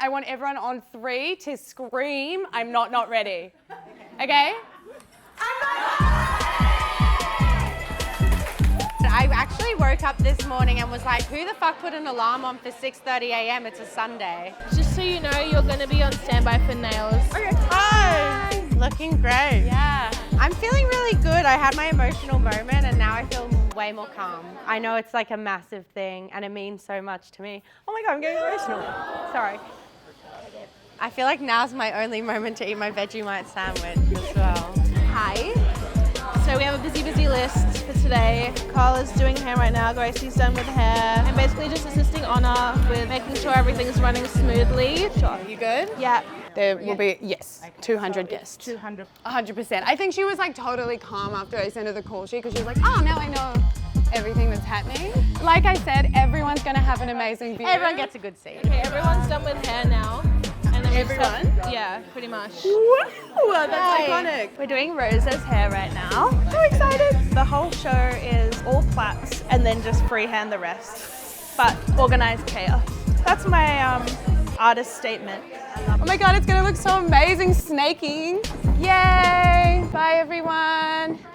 I want everyone on 3 to scream, I'm not ready. Okay? I actually woke up this morning and was like, who the fuck put an alarm on for 6:30 a.m? It's a Sunday. Just so you know, you're going to be on standby for nails. Okay. Hi. Looking great. Yeah. I'm feeling really good. I had my emotional moment and now I feel way more calm. I know it's like a massive thing and it means so much to me. Oh my God, I'm getting emotional. Sorry. I feel like now's my only moment to eat my Vegemite sandwich as well. Hi. So we have a busy list for today. Carl is doing hair right now, Gracie's done with hair. I'm basically just assisting Honor with making sure everything's running smoothly. Sure, you good? Yeah. There will be, yes, 200 guests. 200. 100%. I think she was like totally calm after I sent her the call sheet because she was like, oh, now I know everything that's happening. Like I said, everyone's gonna have an amazing view. Everyone gets a good seat. Okay, everyone's done with hair now. And then Everyone? Yeah, pretty much. Wow, that's iconic. We're doing Rosa's hair right now. So excited. The whole show is all plaits and then just freehand the rest, but organized chaos. That's my artist statement. Oh my God, it's gonna look so amazing snaking. Yay! Bye everyone.